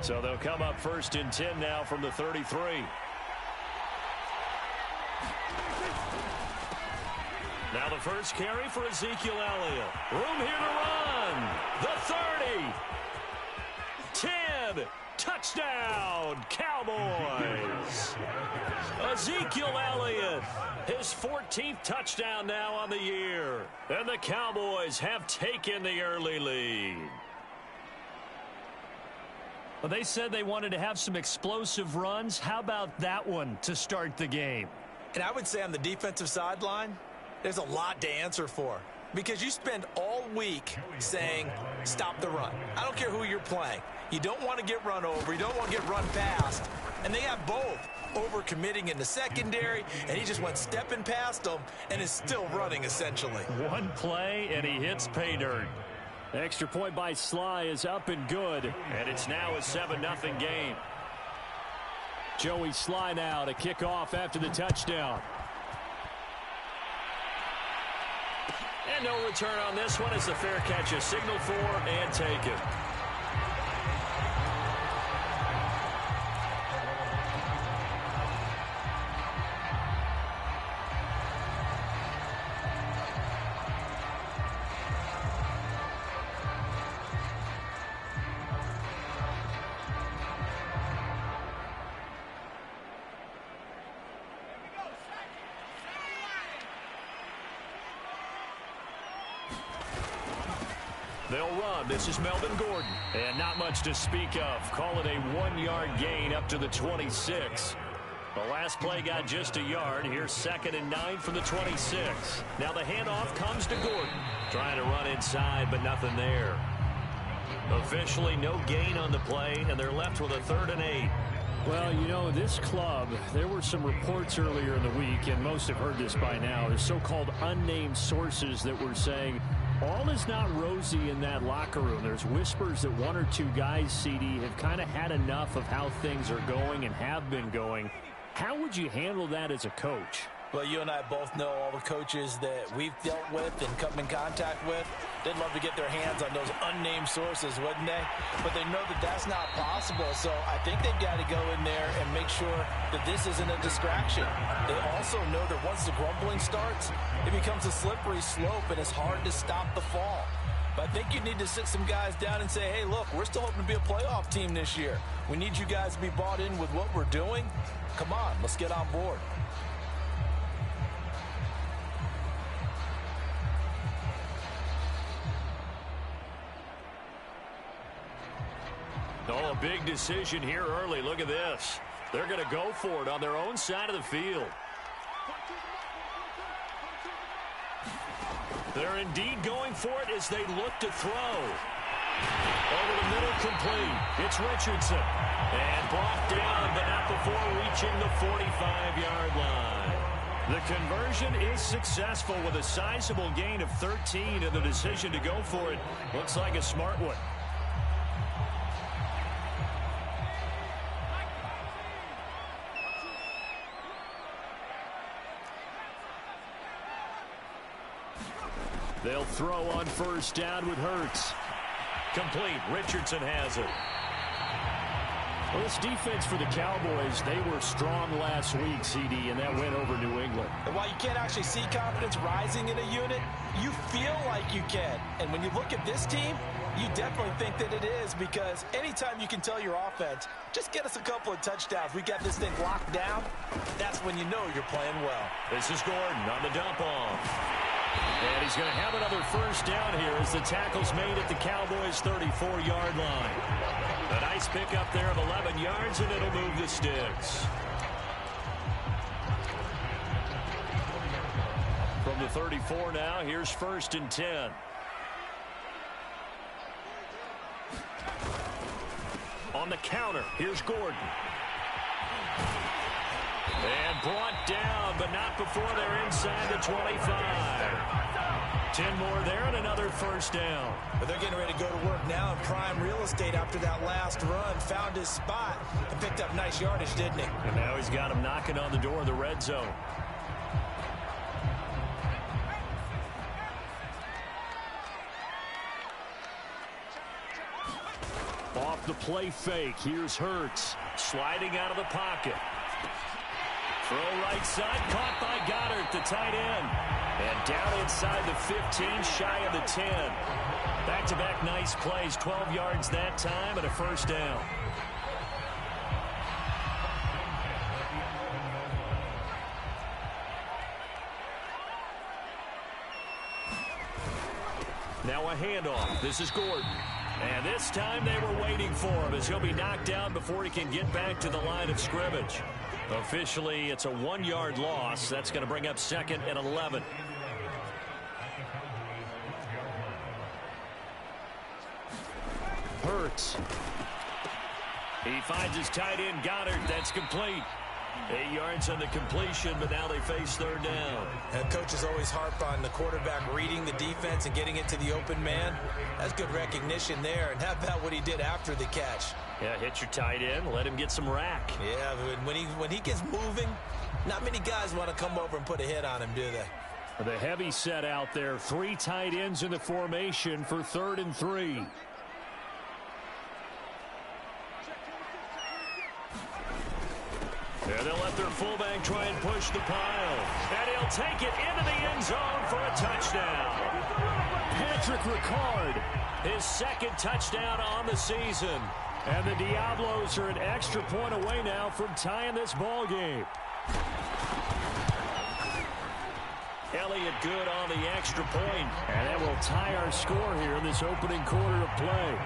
So they'll come up 1st and 10 now from the 33. Now the first carry for Ezekiel Elliott. Room here to run. The 30. 10. Touchdown, Cowboys. Ezekiel Elliott, his 14th touchdown now on the year. And the Cowboys have taken the early lead. Well, they said they wanted to have some explosive runs. How about that one to start the game? And I would say on the defensive sideline, there's a lot to answer for. Because you spend all week saying, stop the run. I don't care who you're playing. You don't want to get run over. You don't want to get run past. And they have both. Over-committing in the secondary, and he just went stepping past them and is still running, essentially. One play, and he hits pay dirt. The extra point by Sly is up and good, and it's now a 7-0 game. Joey Sly now to kick off after the touchdown. And no return on this one as the fair catch is signaled for and taken. They'll run. This is Melvin Gordon. And not much to speak of. Call it a 1-yard gain up to the 26. The last play got just a yard. Here's 2nd and 9 from the 26. Now the handoff comes to Gordon. Trying to run inside, but nothing there. Officially no gain on the play, and they're left with a 3rd and 8. Well, you know, this club, there were some reports earlier in the week, and most have heard this by now. There's so-called unnamed sources that were saying all is not rosy in that locker room. There's whispers that 1 or 2 guys, CD, have kind of had enough of how things are going and have been going. How would you handle that as a coach? Well, you and I both know all the coaches that we've dealt with and come in contact with. They'd love to get their hands on those unnamed sources, wouldn't they? But they know that that's not possible. So I think they've got to go in there and make sure that this isn't a distraction. They also know that once the grumbling starts, it becomes a slippery slope and it's hard to stop the fall. But I think you need to sit some guys down and say, hey, look, we're still hoping to be a playoff team this year. We need you guys to be bought in with what we're doing. Come on, let's get on board. Oh, a big decision here early. Look at this. They're going to go for it on their own side of the field. They're indeed going for it as they look to throw. Over the middle, complete. It's Richardson. And brought down, but not before reaching the 45-yard line. The conversion is successful with a sizable gain of 13, and the decision to go for it looks like a smart one. They'll throw on 1st down with Hurts. Complete. Richardson has it. Well, this defense for the Cowboys, they were strong last week, CD, and that went over New England. And while you can't actually see confidence rising in a unit, you feel like you can. And when you look at this team, you definitely think that it is, because anytime you can tell your offense, just get us a couple of touchdowns, we got this thing locked down, that's when you know you're playing well. This is Gordon on the dump off. And he's going to have another 1st down here as the tackle's made at the Cowboys' 34-yard line. A nice pickup there of 11 yards, and it'll move the sticks. From the 34 now, here's 1st and 10. On the counter, here's Gordon. And brought down, but not before they're inside the 25. 10 more there and another 1st down. But they're getting ready to go to work now in prime real estate after that last run. Found his spot and picked up nice yardage, didn't he? And now he's got him knocking on the door of the red zone. Off the play fake. Here's Hurts. Sliding out of the pocket. Throw right side, caught by Goddard, the tight end. And down inside the 15, shy of the 10. Back-to-back nice plays, 12 yards that time and a first down. Now a handoff. This is Gordon. And this time they were waiting for him as he'll be knocked down before he can get back to the line of scrimmage. Officially, it's a 1-yard loss. That's going to bring up 2nd and 11. Hurts. He finds his tight end, Goddard. That's complete. 8 yards on the completion, but now they face 3rd down. And coaches always harp on the quarterback reading the defense and getting it to the open man. That's good recognition there. And how about what he did after the catch? Yeah, hit your tight end, let him get some rack. Yeah, when he gets moving, not many guys want to come over and put a hit on him, do they? The heavy set out there. 3 tight ends in the formation for 3rd and 3. And they'll let their fullback try and push the pile. And he'll take it into the end zone for a touchdown. Patrick Ricard. His 2nd touchdown on the season. And the Diablos are an extra point away now from tying this ball game. Elliott good on the extra point. And that will tie our score here in this opening quarter of play.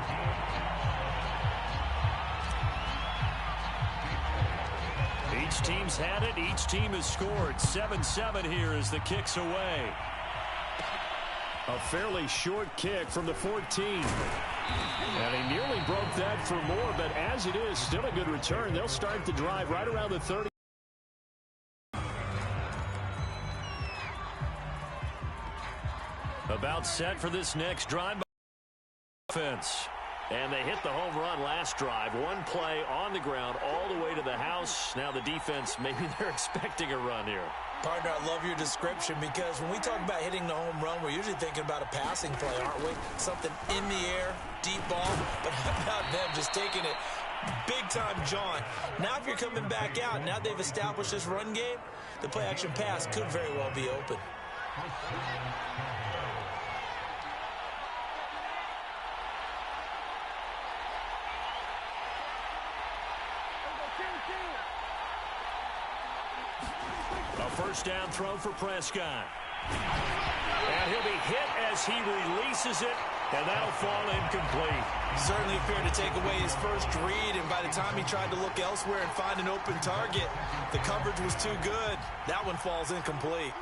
Each team's had it. Each team has scored. 7-7 here as the kick's away. A fairly short kick from the 14. And he nearly broke that for more, but as it is, still a good return. They'll start the drive right around the 30. About set for this next drive by offense. And they hit the home run last drive. One play on the ground all the way to the house. Now the defense, maybe they're expecting a run here. Partner, I love your description because when we talk about hitting the home run, we're usually thinking about a passing play, aren't we? Something in the air, deep ball. But how about them just taking it big-time John? Now if you're coming back out, now they've established this run game, the play-action pass could very well be open. A first down throw for Prescott. And he'll be hit as he releases it, and that'll fall incomplete. Certainly fair to take away his first read, and by the time he tried to look elsewhere and find an open target, the coverage was too good. That one falls incomplete.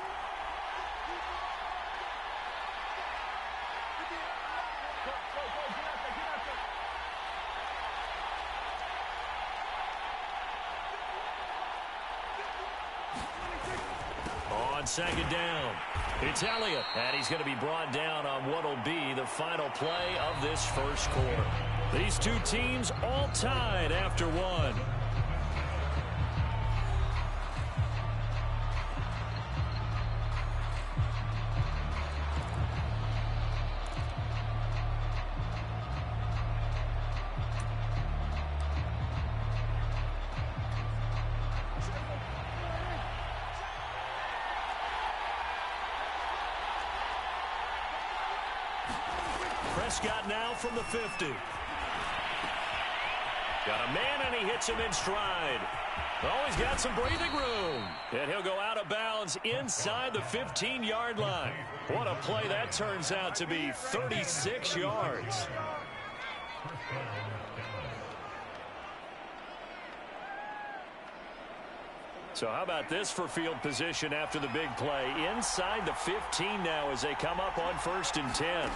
Second down. It's Elliott, and he's going to be brought down on what will be the final play of this first quarter. These two teams all tied after one. Prescott now from the 50. Got a man, and he hits him in stride. Oh, he's got some breathing room. And he'll go out of bounds inside the 15-yard line. What a play that turns out to be, 36 yards. So how about this for field position after the big play? Inside the 15 now as they come up on 1st and 10.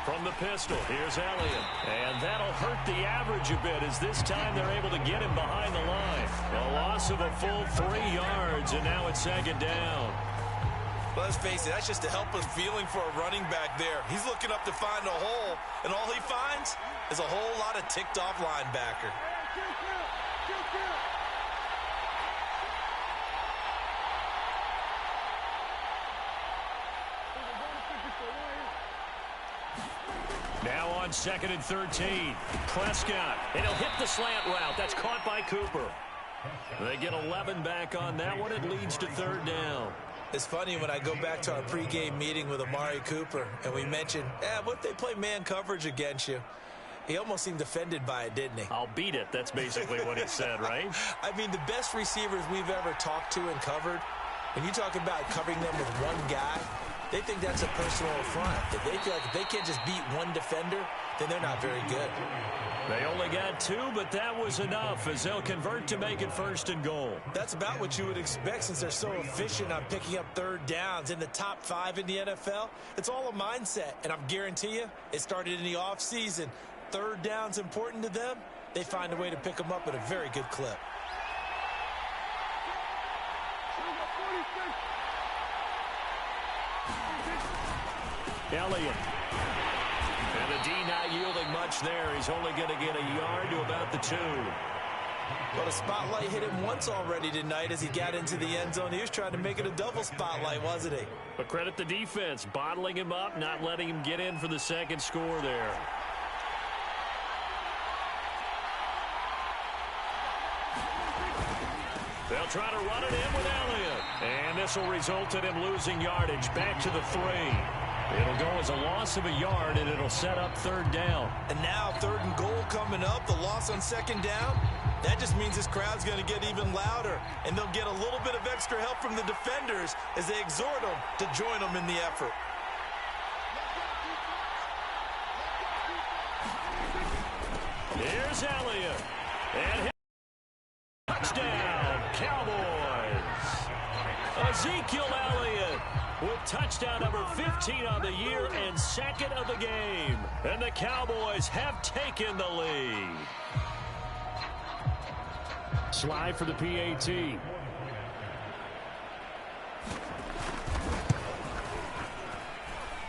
From the pistol, here's Elliott. And that'll hurt the average a bit as this time they're able to get him behind the line. A loss of a full 3 yards, and now it's 2nd down. Well, let's face it, that's just a helpless feeling for a running back there. He's looking up to find a hole, and all he finds is a whole lot of ticked-off linebacker. Now on 2nd and 13. Prescott, and he'll hit the slant route. That's caught by Cooper. They get 11 back on that one. It leads to 3rd down. It's funny when I go back to our pregame meeting with Amari Cooper, and we mentioned, what if they play man coverage against you? He almost seemed offended by it, didn't he? I'll beat it. That's basically what he said, right? I mean, the best receivers we've ever talked to and covered, when you talk about covering them with one guy, they think that's a personal affront. That they feel like if they can't just beat one defender, then they're not very good. They only got 2, but that was enough as they'll convert to make it 1st and goal. That's about what you would expect since they're so efficient on picking up 3rd downs in the top 5 in the NFL. It's all a mindset, and I guarantee you it started in the offseason. 3rd down's important to them. They find a way to pick them up at a very good clip. Elliott. And the D not yielding much there. He's only going to get a yard to about the 2. Well, the spotlight hit him once already tonight as he got into the end zone. He was trying to make it a double spotlight, wasn't he? But credit the defense, bottling him up, not letting him get in for the 2nd score there. They'll try to run it in with Elliott. And this will result in him losing yardage back to the 3. It'll go as a loss of a yard, and it'll set up 3rd down. And now 3rd and goal coming up, the loss on 2nd down. That just means this crowd's going to get even louder, and they'll get a little bit of extra help from the defenders as they exhort them to join them in the effort. Here's Elliott. And his touchdown, Cowboys. Ezekiel Elliott with touchdown number 15 on the year and 2nd of the game. And the Cowboys have taken the lead. Slide for the PAT.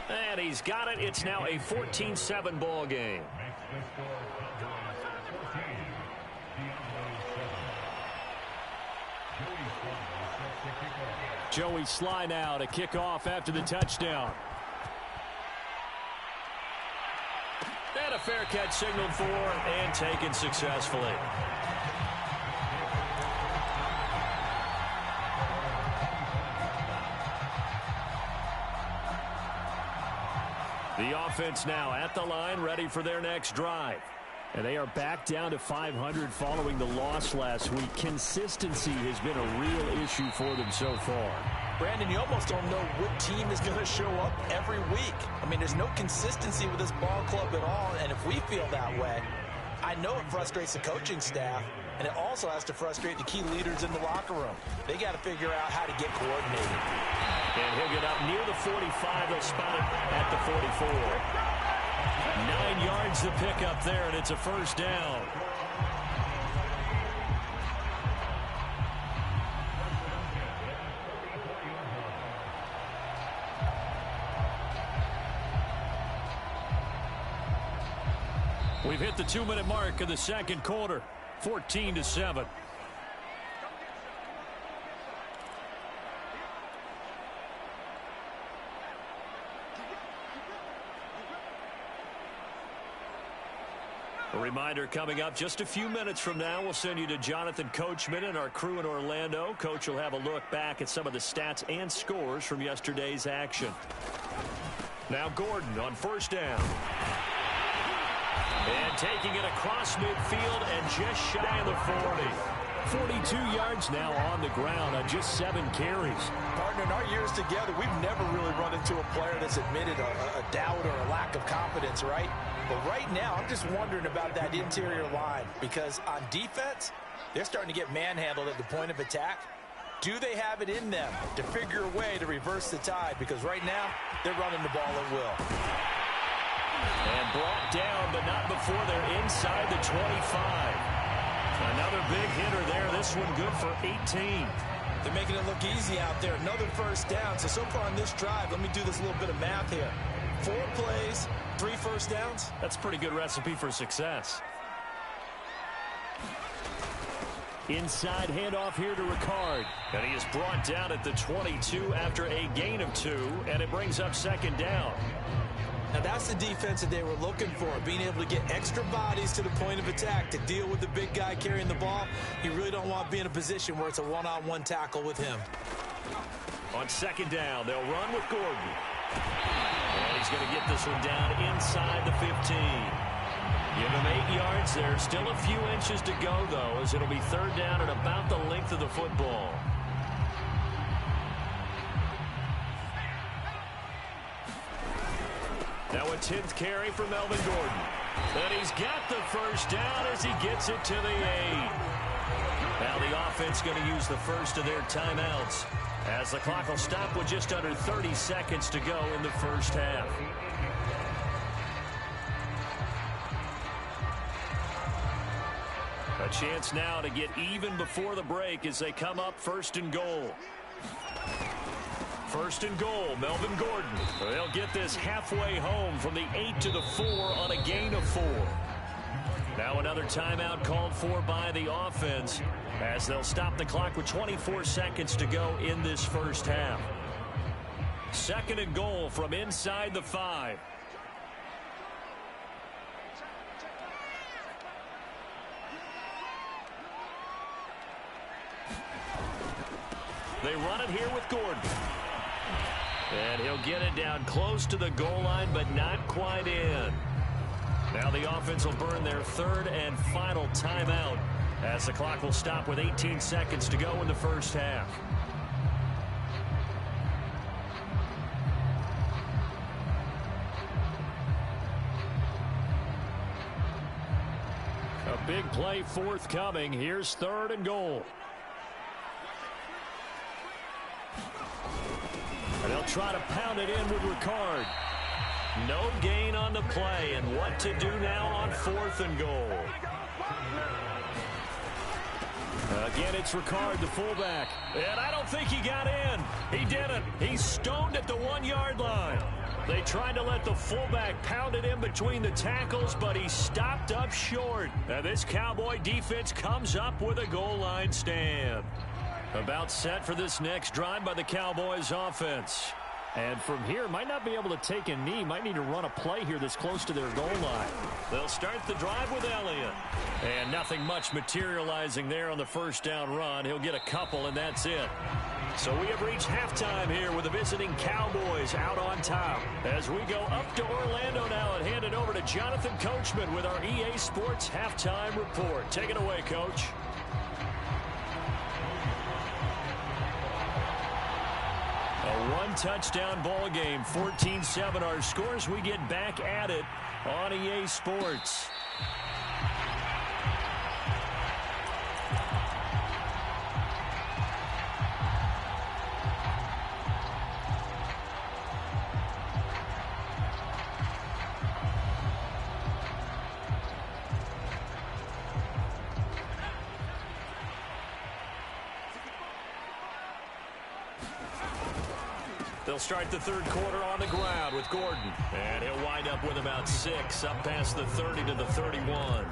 And he's got it. It's now a 14-7 ball game. Joey Sly now to kick off after the touchdown. And a fair catch signaled for and taken successfully. The offense now at the line, ready for their next drive. And they are back down to 500 following the loss last week. Consistency has been a real issue for them so far. Brandon, you almost don't know what team is going to show up every week. I mean, there's no consistency with this ball club at all, and if we feel that way, I know it frustrates the coaching staff, and it also has to frustrate the key leaders in the locker room. They got to figure out how to get coordinated. And he'll get up near the 45. They'll spot it at the 44. 9 yards to pick up there, and it's a 1st down. We've hit the 2-minute mark of the 2nd quarter, 14-7. A reminder coming up just a few minutes from now, we'll send you to Jonathan Coachman and our crew in Orlando. Coach will have a look back at some of the stats and scores from yesterday's action. Now Gordon on 1st down. And taking it across midfield and just shy of the 40. 42 yards now on the ground on just 7 carries. Partner, in our years together, we've never really run into a player that's admitted a doubt or a lack of confidence, right? But right now, I'm just wondering about that interior line because on defense, they're starting to get manhandled at the point of attack. Do they have it in them to figure a way to reverse the tide? Because right now, they're running the ball at will. And brought down, but not before they're inside the 25. Another big hitter there. This one good for 18. They're making it look easy out there. Another 1st down. So far on this drive, let me do this little bit of math here. 4 plays, 3 1st downs. That's a pretty good recipe for success. Inside handoff here to Ricard. And he is brought down at the 22 after a gain of 2, and it brings up 2nd down. Now, that's the defense that they were looking for, being able to get extra bodies to the point of attack to deal with the big guy carrying the ball. You really don't want to be in a position where it's a one-on-one tackle with him. On second down, they'll run with Gordon. And he's going to get this one down inside the 15. Give him 8 yards there. Still a few inches to go, though, as it'll be third down at about the length of the football. Now a 10th carry for Melvin Gordon. And he's got the first down as he gets it to the 8. Now the offense going to use the first of their timeouts, as the clock will stop with just under 30 seconds to go in the first half. A chance now to get even before the break as they come up first and goal. First and goal, Melvin Gordon. They'll get this halfway home from the 8 to the 4 on a gain of 4. Now another timeout called for by the offense, as they'll stop the clock with 24 seconds to go in this first half. Second and goal from inside the 5. They run it here with Gordon. And he'll get it down close to the goal line, but not quite in. Now the offense will burn their third and final timeout, as the clock will stop with 18 seconds to go in the first half. A big play forthcoming. Here's third and goal. And they'll try to pound it in with Ricard. No gain on the play, and what to do now on fourth and goal. Again, it's Ricard, the fullback. And I don't think he got in. He didn't. He's stoned at the 1-yard line. They tried to let the fullback pound it in between the tackles, but he stopped up short. And this Cowboy defense comes up with a goal line stand. About set for this next drive by the Cowboys offense. And from here, might not be able to take a knee. Might need to run a play here that's close to their goal line. They'll start the drive with Elliott. And nothing much materializing there on the first down run. He'll get a couple, and that's it. So we have reached halftime here with the visiting Cowboys out on top. As we go up to Orlando now and hand it over to Jonathan Coachman with our EA Sports Halftime Report. Take it away, Coach. A one-touchdown ball game, 14-7 our scores. We get back at it on EA Sports. They'll start the third quarter on the ground with Gordon. And he'll wind up with about 6, up past the 30 to the 31.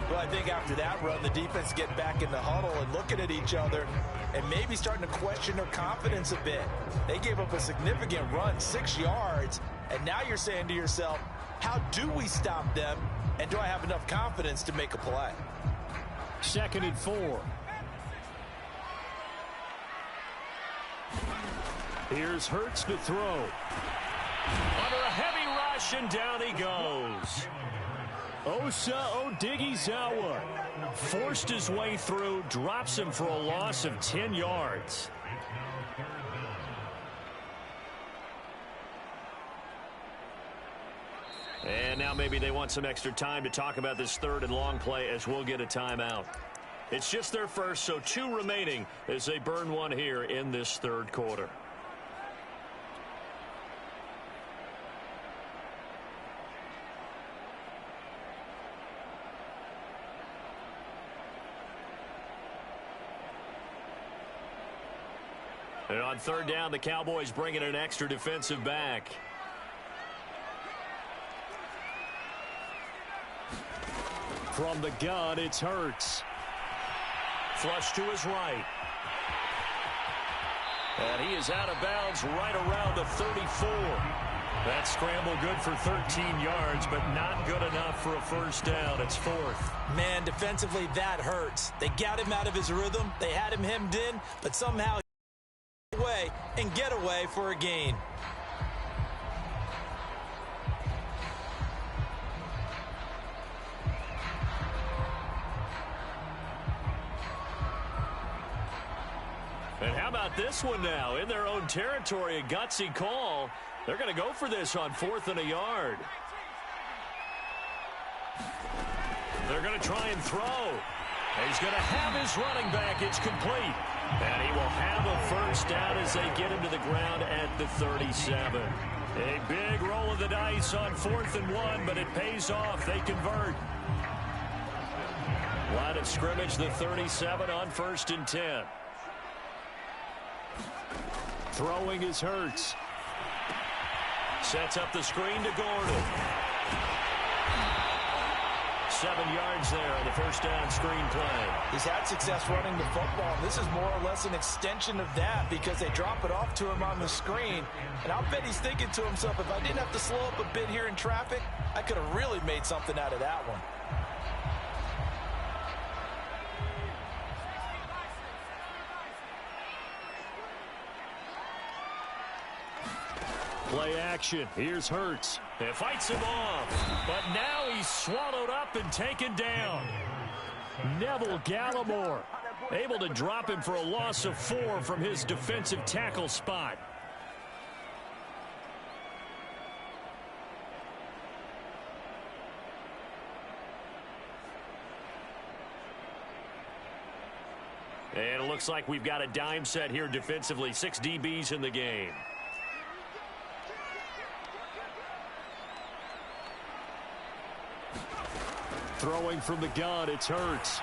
Well, I think after that run, the defense get back in the huddle and looking at each other and maybe starting to question their confidence a bit. They gave up a significant run, 6 yards, and now you're saying to yourself, how do we stop them, and do I have enough confidence to make a play? Second and 4. Here's Hurts to throw. Under a heavy rush, and down he goes. Osa Odighizuwa forced his way through, drops him for a loss of 10 yards. And now maybe they want some extra time to talk about this third and long play, as we'll get a timeout. It's just their first, so 2 remaining as they burn one here in this third quarter. And on third down, the Cowboys bring in an extra defensive back. From the gun, it's Hurts. Flush to his right. And he is out of bounds right around the 34. That scramble good for 13 yards, but not good enough for a first down. It's fourth. Man, defensively, that hurts. They got him out of his rhythm. They had him hemmed in, but somehow he away and get away for a gain. And how about this one now? In their own territory, a gutsy call. They're going to go for this on 4th and a yard. They're going to try and throw. He's going to have his running back. It's complete. And he will have a first down as they get him to the ground at the 37. A big roll of the dice on 4th and 1, but it pays off. They convert. Line of scrimmage, the 37 on 1st and 10. Throwing is Hurts. Sets up the screen to Gordon. 7 yards there on the first down screen play. He's had success running the football, and this is more or less an extension of that because they drop it off to him on the screen. And I'll bet he's thinking to himself, if I didn't have to slow up a bit here in traffic, I could have really made something out of that one. Play action. Here's Hurts. It fights him off. But now he's swallowed up and taken down. Neville Gallimore able to drop him for a loss of 4 from his defensive tackle spot. And it looks like we've got a dime set here defensively. 6 DBs in the game. Throwing from the gun, it's Hurts.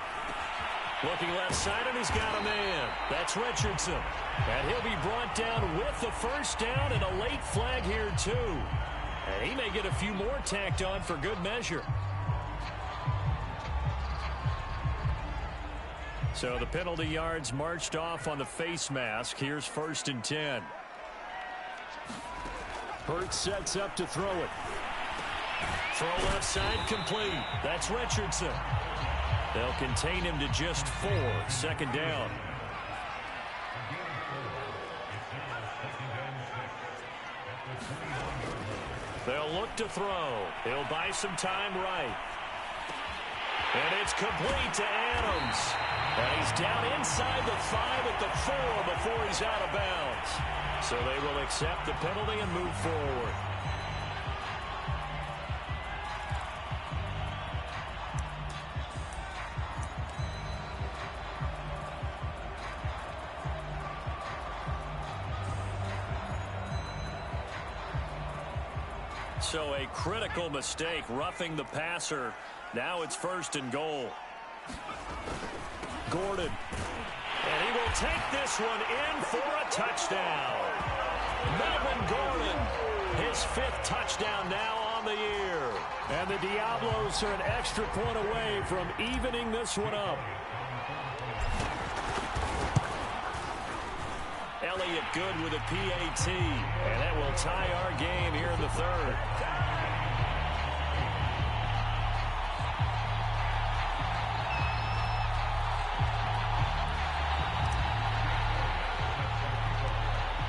Looking left side, and he's got a man. That's Richardson. And he'll be brought down with the first down and a late flag here, too. And he may get a few more tacked on for good measure. So the penalty yards marched off on the face mask. Here's 1st and 10. Hurts sets up to throw it. Throw left side complete. That's Richardson. They'll contain him to just 4. 2nd down. They'll look to throw. He'll buy some time right. And it's complete to Adams. And he's down inside the 5 at the 4 before he's out of bounds. So they will accept the penalty and move forward. So a critical mistake, roughing the passer. Now it's 1st and goal. Gordon. And he will take this one in for a touchdown. Melvin Gordon, his 5th touchdown now on the year. And the Diablos are an extra point away from evening this one up. Elliott good with a PAT, and that will tie our game here in the 3rd.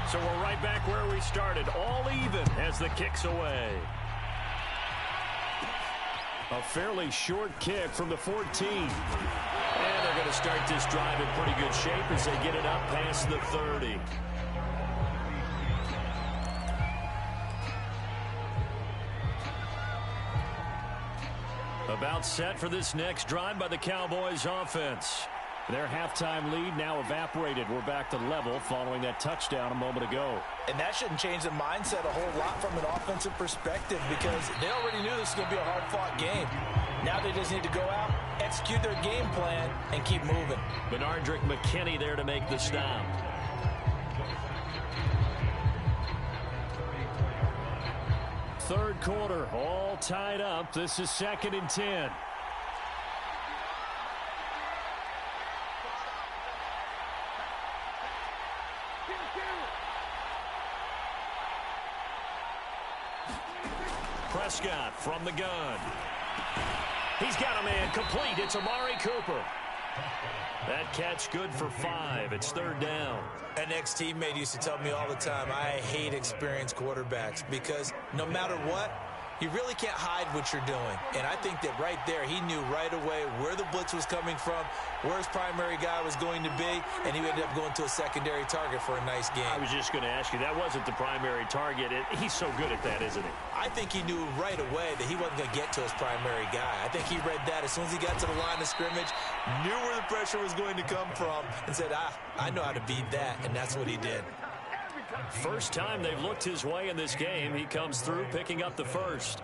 So we're right back where we started, all even as the kick's away. A fairly short kick from the 14. And they're going to start this drive in pretty good shape as they get it up past the 30. About set for this next drive by the Cowboys offense. Their halftime lead now evaporated. We're back to level following that touchdown a moment ago. And that shouldn't change the mindset a whole lot from an offensive perspective because they already knew this was going to be a hard-fought game. Now they just need to go out, execute their game plan, and keep moving. Benardrick McKinney there to make the stop. Third quarter, all tied up. This is 2nd and 10. Prescott from the gun. He's got a man complete. It's Amari Cooper. That catch good for 5. It's 3rd down. An ex-teammate used to tell me all the time, I hate experienced quarterbacks because no matter what, you really can't hide what you're doing. And I think that right there, he knew right away where the blitz was coming from, where his primary guy was going to be, and he ended up going to a secondary target for a nice game. I was just going to ask you, that wasn't the primary target. He's so good at that, isn't he? I think he knew right away that he wasn't going to get to his primary guy. I think he read that as soon as he got to the line of scrimmage, knew where the pressure was going to come from, and said, I know how to beat that, and that's what he did. First time they've looked his way in this game. He comes through picking up the first.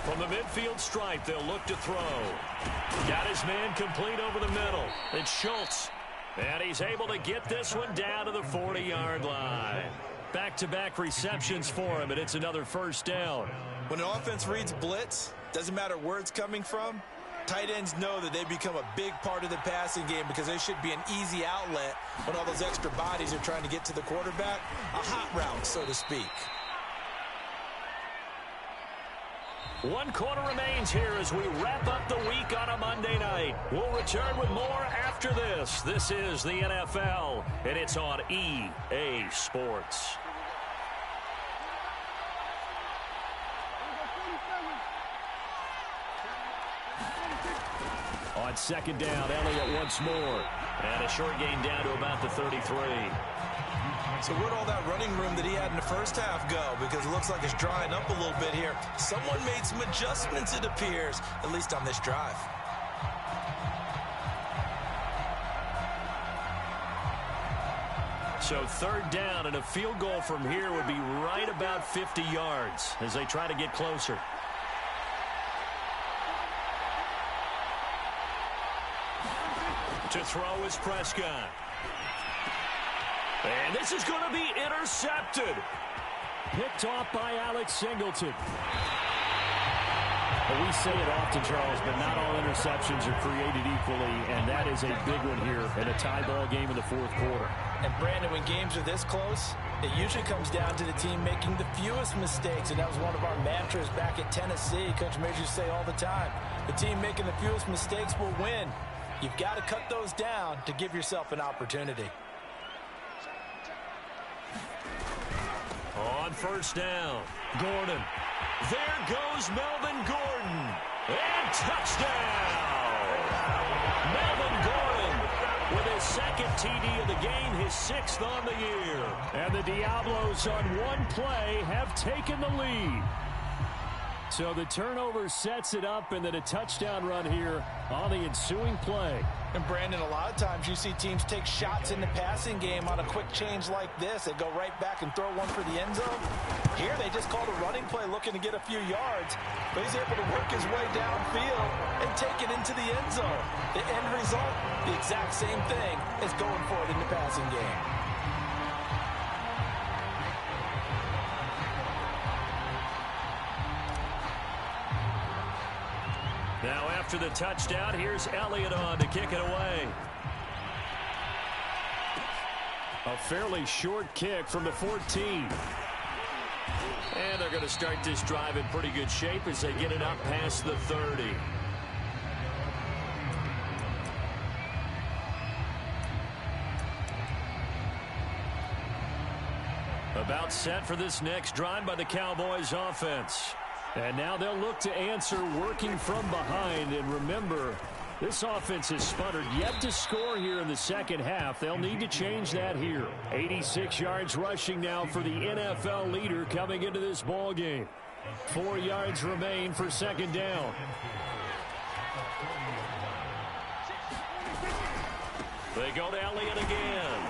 From the midfield stripe, they'll look to throw. Got his man complete over the middle. It's Schultz. And he's able to get this one down to the 40-yard line. Back-to-back receptions for him, and it's another first down. When an offense reads blitz, doesn't matter where it's coming from, tight ends know that they become a big part of the passing game because they should be an easy outlet when all those extra bodies are trying to get to the quarterback. A hot route, so to speak. 1 quarter remains here as we wrap up the week on a Monday night. We'll return with more after this. This is the NFL, and it's on EA Sports. On 2nd down, Elliott once more. And a short gain down to about the 33. So where'd all that running room that he had in the first half go? Because it looks like it's drying up a little bit here. Someone made some adjustments, it appears, at least on this drive. So 3rd down, and a field goal from here would be right about 50 yards as they try to get closer. To throw is Prescott. And this is going to be intercepted. Picked off by Alex Singleton. Well, we say it often, Charles, but not all interceptions are created equally, and that is a big one here in a tie ball game in the 4th quarter. And, Brandon, when games are this close, it usually comes down to the team making the fewest mistakes, and that was one of our mantras back at Tennessee. Coach Major used to say all the time, the team making the fewest mistakes will win. You've got to cut those down to give yourself an opportunity. On 1st down, Gordon. There goes Melvin Gordon. And touchdown! Melvin Gordon with his 2nd TD of the game, his 6th on the year. And the Diablos on one play have taken the lead. So the turnover sets it up, and then a touchdown run here on the ensuing play. And, Brandon, a lot of times you see teams take shots in the passing game on a quick change like this. They go right back and throw one for the end zone. Here they just called a running play looking to get a few yards, but he's able to work his way downfield and take it into the end zone. The end result, the exact same thing as going for it in the passing game. Now after the touchdown, here's Elliott on to kick it away. A fairly short kick from the 14. And they're going to start this drive in pretty good shape as they get it up past the 30. About set for this next drive by the Cowboys offense. And now they'll look to answer working from behind. And remember, this offense has sputtered yet to score here in the 2nd half. They'll need to change that here. 86 yards rushing now for the NFL leader coming into this ball game. 4 yards remain for 2nd down. They go to Elliott again.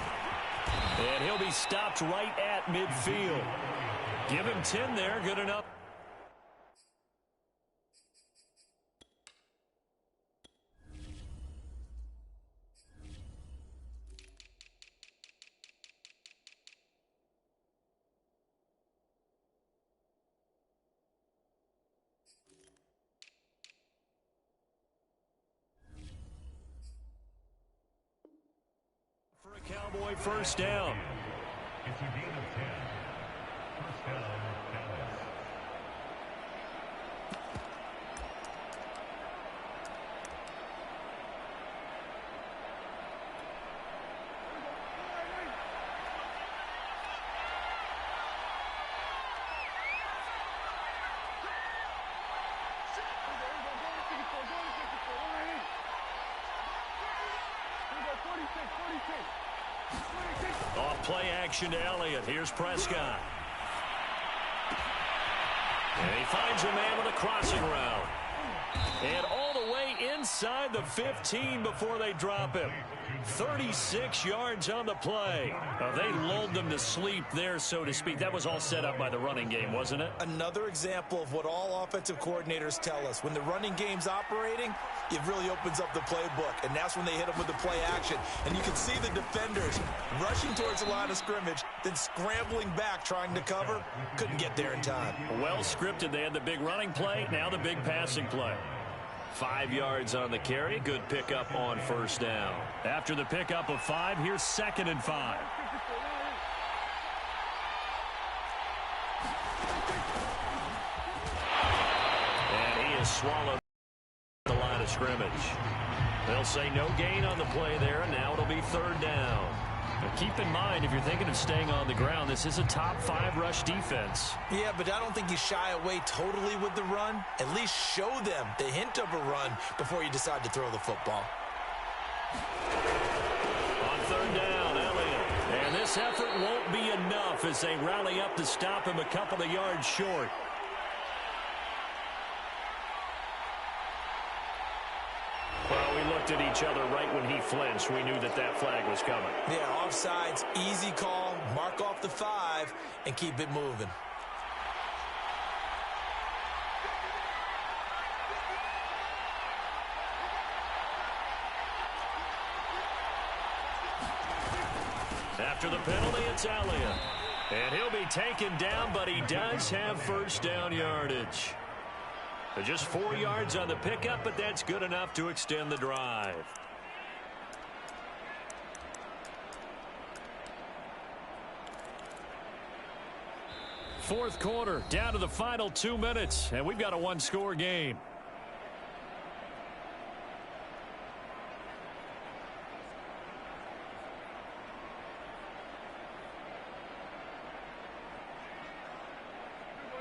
And he'll be stopped right at midfield. Give him 10 there, good enough. Cowboy first down. It's a gain of 10. First down, Dallas. Off play action to Elliott. Here's Prescott. And he finds a man with a crossing route. And all the way inside the 15 before they drop him. 36 yards on the play. They lulled them to sleep there, so to speak. That was all set up by the running game, wasn't it? Another example of what all offensive coordinators tell us. When the running game's operating, it really opens up the playbook. And that's when they hit them with the play action. And you can see the defenders rushing towards the line of scrimmage, then scrambling back trying to cover. Couldn't get there in time. Well scripted. They had the big running play, now the big passing play. 5 yards on the carry. Good pickup on first down. After the pickup of 5, here's 2nd and 5. And he is swallowed at the line of scrimmage. They'll say no gain on the play there, and now it'll be 3rd down. Now keep in mind, if you're thinking of staying on the ground, this is a top 5 rush defense. Yeah, but I don't think you shy away totally with the run. At least show them the hint of a run before you decide to throw the football. On 3rd down, Elliott. And this effort won't be enough as they rally up to stop him a couple of yards short. Well, we looked at each other right when he flinched. We knew that that flag was coming. Yeah, offsides, easy call, mark off the 5, and keep it moving. After the penalty, it's Elliott. And he'll be taken down, but he does have first down yardage. Just 4 yards on the pickup, but that's good enough to extend the drive. Fourth quarter, down to the final 2 minutes, and we've got a one-score game.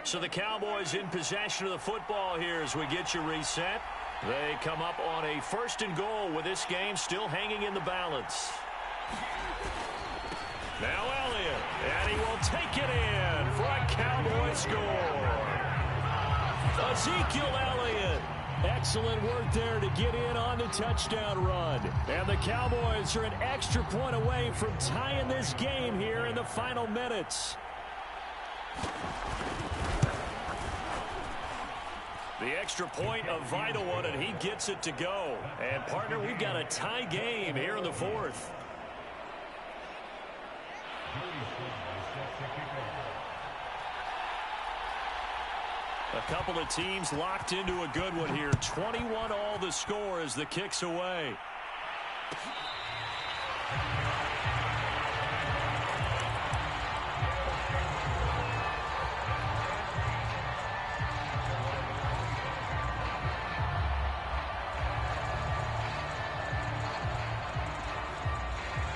So the Cowboys in possession of the football here as we get you reset. They come up on a 1st and goal with this game still hanging in the balance. Now Elliott, and he will take it in for a Cowboy score. Ezekiel Elliott. Excellent work there to get in on the touchdown run. And the Cowboys are an extra point away from tying this game here in the final minutes. The extra point, a vital one, and he gets it to go. And, partner, we've got a tie game here in the 4th. A couple of teams locked into a good one here. 21 all the score as the kick's away.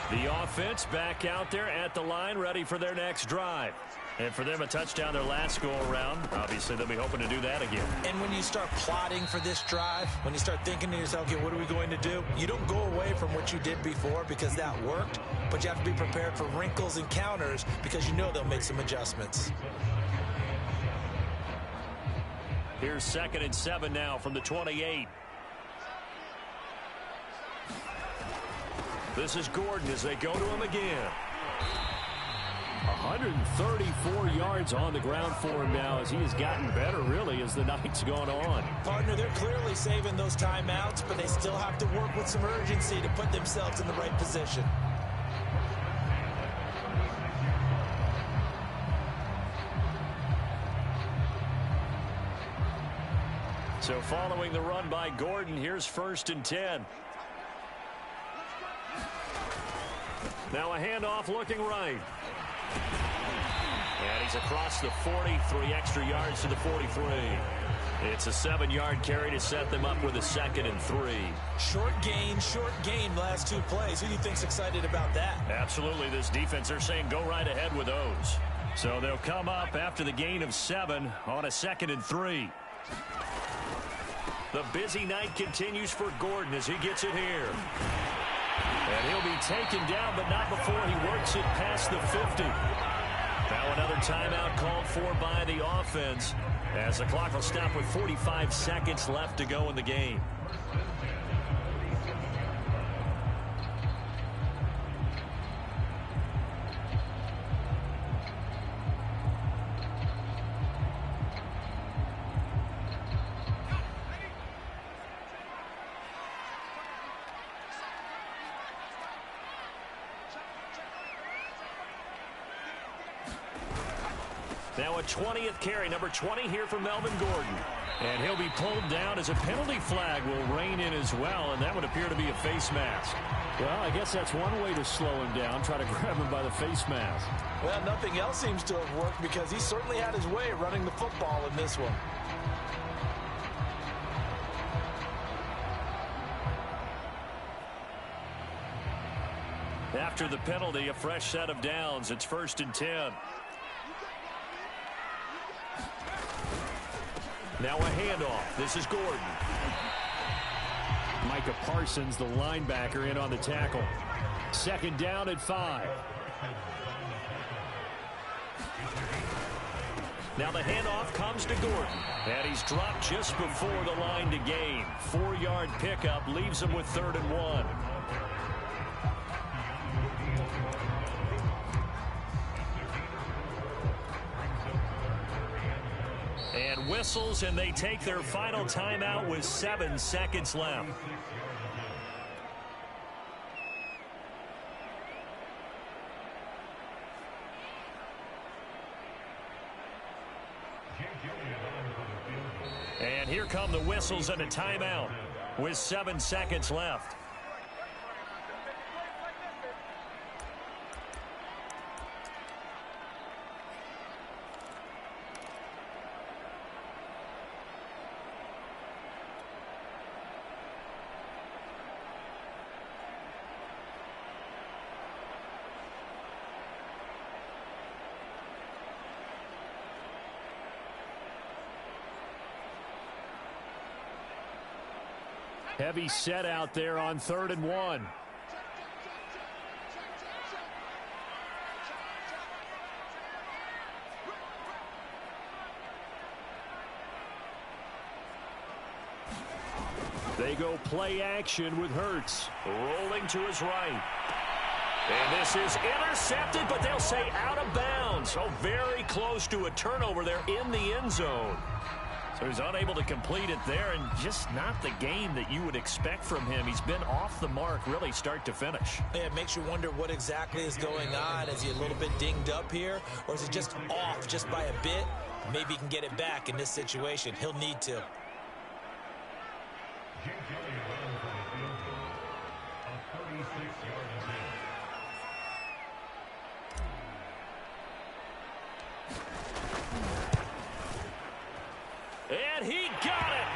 The offense back out there at the line, ready for their next drive. And for them, a touchdown their last go-around. Obviously, they'll be hoping to do that again. And when you start plotting for this drive, when you start thinking to yourself, okay, what are we going to do? You don't go away from what you did before because that worked, but you have to be prepared for wrinkles and counters because you know they'll make some adjustments. Here's 2nd and 7 now from the 28. This is Gordon as they go to him again. 134 yards on the ground for him now as he has gotten better, really, as the night's gone on. Partner, they're clearly saving those timeouts, but they still have to work with some urgency to put themselves in the right position. So following the run by Gordon, here's 1st and 10. Now a handoff looking right. And he's across the 40, 3 extra yards to the 43. It's a 7-yard carry to set them up with a 2nd and 3. Short gain last 2 plays. Who do you think's excited about that? Absolutely. This defense, they're saying go right ahead with those. So they'll come up after the gain of 7 on a 2nd and 3. The busy night continues for Gordon as he gets it here. And he'll be taken down, but not before he works it past the 50. Now another timeout called for by the offense as the clock will stop with 45 seconds left to go in the game. Now a 20th carry, number 20 here for Melvin Gordon. And he'll be pulled down as a penalty flag will rein in as well, and that would appear to be a face mask. Well, I guess that's one way to slow him down, try to grab him by the face mask. Well, nothing else seems to have worked because he certainly had his way running the football in this one. After the penalty, a fresh set of downs. It's 1st and 10. Now a handoff. This is Gordon. Micah Parsons, the linebacker, in on the tackle. 2nd down at 5. Now the handoff comes to Gordon. And he's dropped just before the line to gain. 4-yard pickup leaves him with 3rd and 1. And whistles, and they take their final timeout with 7 seconds left. And here come the whistles and a timeout with 7 seconds left. Heavy set out there on 3rd and 1. They go play action with Hurts. Rolling to his right. And this is intercepted, but they'll say out of bounds. So very close to a turnover there in the end zone. So he's unable to complete it there, and just not the game that you would expect from him. He's been off the mark really start to finish. Yeah, it makes you wonder what exactly is going on. Is he a little bit dinged up here, or is it just off just by a bit? Maybe he can get it back in this situation. He'll need to. And he got it.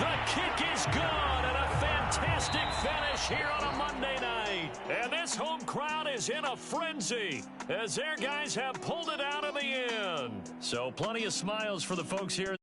The kick is good, and a fantastic finish here on a Monday night. And this home crowd is in a frenzy as their guys have pulled it out in the end. So plenty of smiles for the folks here.